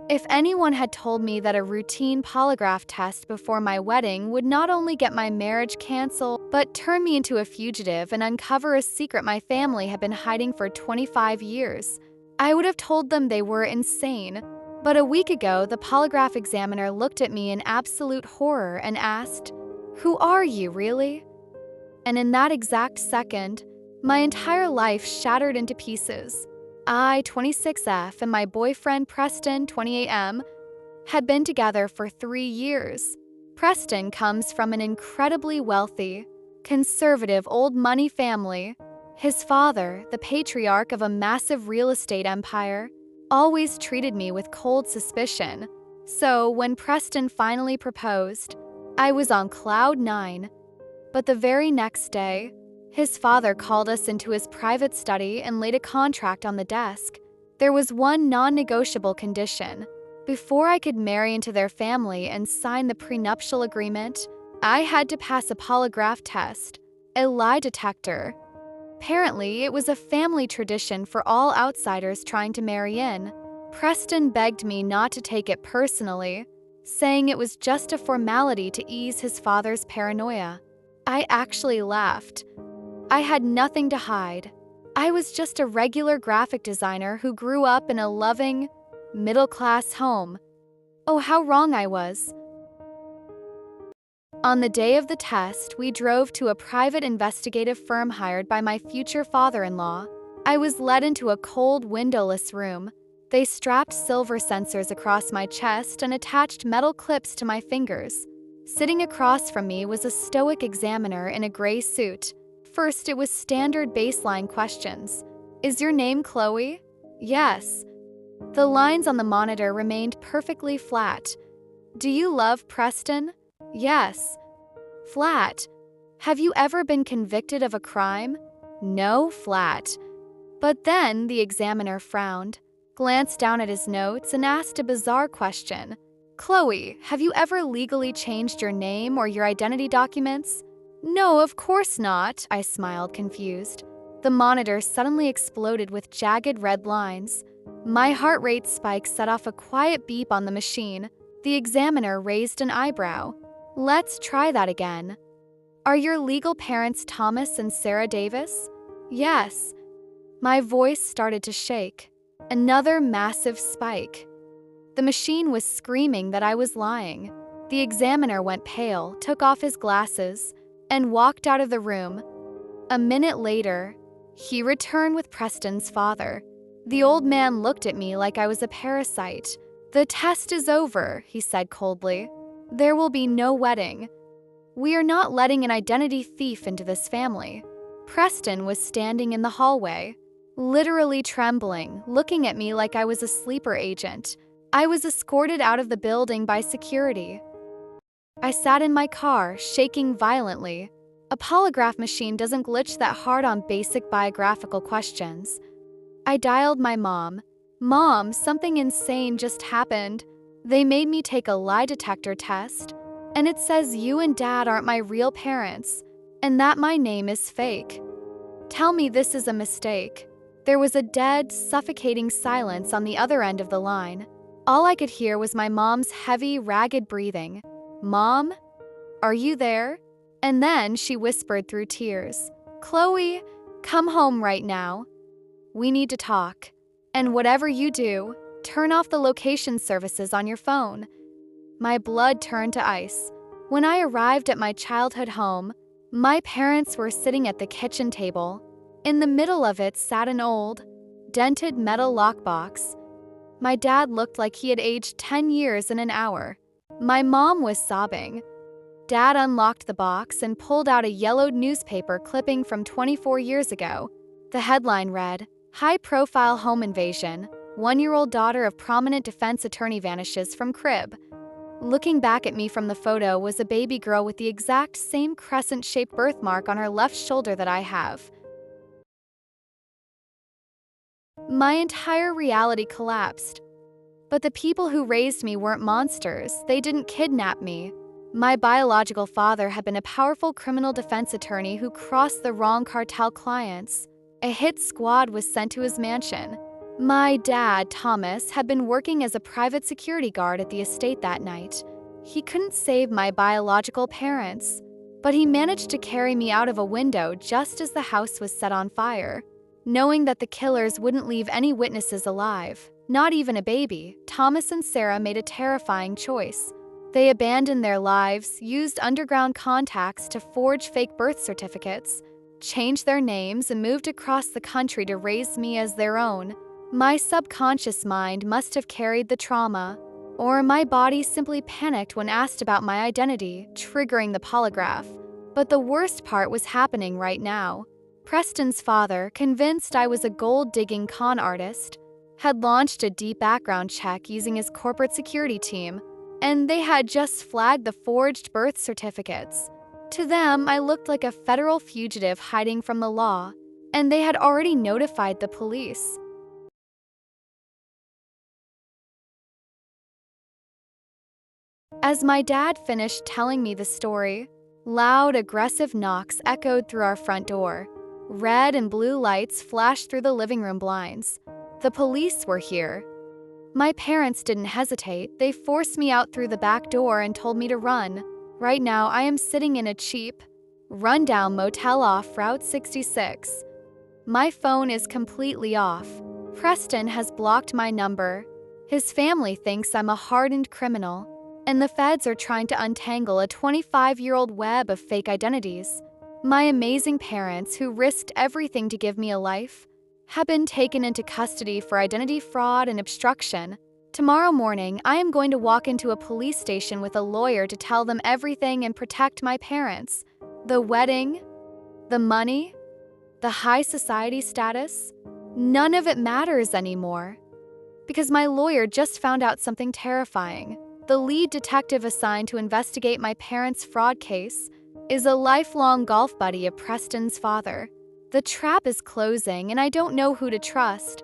If anyone had told me that a routine polygraph test before my wedding would not only get my marriage canceled, but turn me into a fugitive and uncover a secret my family had been hiding for 25 years, I would have told them they were insane. But a week ago, the polygraph examiner looked at me in absolute horror and asked, "Who are you, really?" And in that exact second, my entire life shattered into pieces. I, 26F, and my boyfriend Preston, 28M, had been together for 3 years. Preston comes from an incredibly wealthy, conservative old money family. His father, the patriarch of a massive real estate empire, always treated me with cold suspicion. So when Preston finally proposed, I was on cloud 9. But the very next day, his father called us into his private study and laid a contract on the desk. There was one non-negotiable condition. Before I could marry into their family and sign the prenuptial agreement, I had to pass a polygraph test, a lie detector. Apparently, it was a family tradition for all outsiders trying to marry in. Preston begged me not to take it personally, saying it was just a formality to ease his father's paranoia. I actually laughed. I had nothing to hide. I was just a regular graphic designer who grew up in a loving, middle-class home. Oh, how wrong I was. On the day of the test, we drove to a private investigative firm hired by my future father-in-law. I was led into a cold, windowless room. They strapped silver sensors across my chest and attached metal clips to my fingers. Sitting across from me was a stoic examiner in a gray suit. First, it was standard baseline questions. Is your name Chloe? Yes. The lines on the monitor remained perfectly flat. Do you love Preston? Yes. Flat. Have you ever been convicted of a crime? No, flat. But then the examiner frowned, glanced down at his notes, and asked a bizarre question. Chloe, have you ever legally changed your name or your identity documents? No, of course not, I smiled, confused. The monitor suddenly exploded with jagged red lines. My heart rate spike set off a quiet beep on the machine. The examiner raised an eyebrow. Let's try that again. Are your legal parents Thomas and Sarah Davis? Yes. My voice started to shake. Another massive spike. The machine was screaming that I was lying. The examiner went pale, took off his glasses, and walked out of the room. A minute later, he returned with Preston's father. The old man looked at me like I was a parasite. The test is over, he said coldly. There will be no wedding. We are not letting an identity thief into this family. Preston was standing in the hallway, literally trembling, looking at me like I was a sleeper agent. I was escorted out of the building by security. I sat in my car, shaking violently. A polygraph machine doesn't glitch that hard on basic biographical questions. I dialed my mom. Mom, something insane just happened. They made me take a lie detector test, and it says you and Dad aren't my real parents, and that my name is fake. Tell me this is a mistake. There was a dead, suffocating silence on the other end of the line. All I could hear was my mom's heavy, ragged breathing. Mom? Are you there? And then she whispered through tears, Chloe, come home right now. We need to talk. And whatever you do, turn off the location services on your phone. My blood turned to ice. When I arrived at my childhood home, my parents were sitting at the kitchen table. In the middle of it sat an old, dented metal lockbox. My dad looked like he had aged 10 years in an hour. My mom was sobbing. Dad unlocked the box and pulled out a yellowed newspaper clipping from 24 years ago. The headline read, High-profile home invasion. 1-year-old daughter of prominent defense attorney vanishes from crib. Looking back at me from the photo was a baby girl with the exact same crescent-shaped birthmark on her left shoulder that I have. My entire reality collapsed. But the people who raised me weren't monsters. They didn't kidnap me. My biological father had been a powerful criminal defense attorney who crossed the wrong cartel clients. A hit squad was sent to his mansion. My dad, Thomas, had been working as a private security guard at the estate that night. He couldn't save my biological parents, but he managed to carry me out of a window just as the house was set on fire. Knowing that the killers wouldn't leave any witnesses alive, not even a baby, Thomas and Sarah made a terrifying choice. They abandoned their lives, used underground contacts to forge fake birth certificates, changed their names, and moved across the country to raise me as their own. My subconscious mind must have carried the trauma, or my body simply panicked when asked about my identity, triggering the polygraph. But the worst part was happening right now. Preston's father, convinced I was a gold-digging con artist, had launched a deep background check using his corporate security team, and they had just flagged the forged birth certificates. To them, I looked like a federal fugitive hiding from the law, and they had already notified the police. As my dad finished telling me the story, loud, aggressive knocks echoed through our front door. Red and blue lights flashed through the living room blinds. The police were here. My parents didn't hesitate. They forced me out through the back door and told me to run. Right now, I am sitting in a cheap, rundown motel off Route 66. My phone is completely off. Preston has blocked my number. His family thinks I'm a hardened criminal, and the feds are trying to untangle a 25-year-old web of fake identities. My amazing parents, who risked everything to give me a life, have been taken into custody for identity fraud and obstruction. Tomorrow morning, I am going to walk into a police station with a lawyer to tell them everything and protect my parents. The wedding, the money, the high society status, none of it matters anymore. Because my lawyer just found out something terrifying. The lead detective assigned to investigate my parents' fraud case is a lifelong golf buddy of Preston's father. The trap is closing, and I don't know who to trust.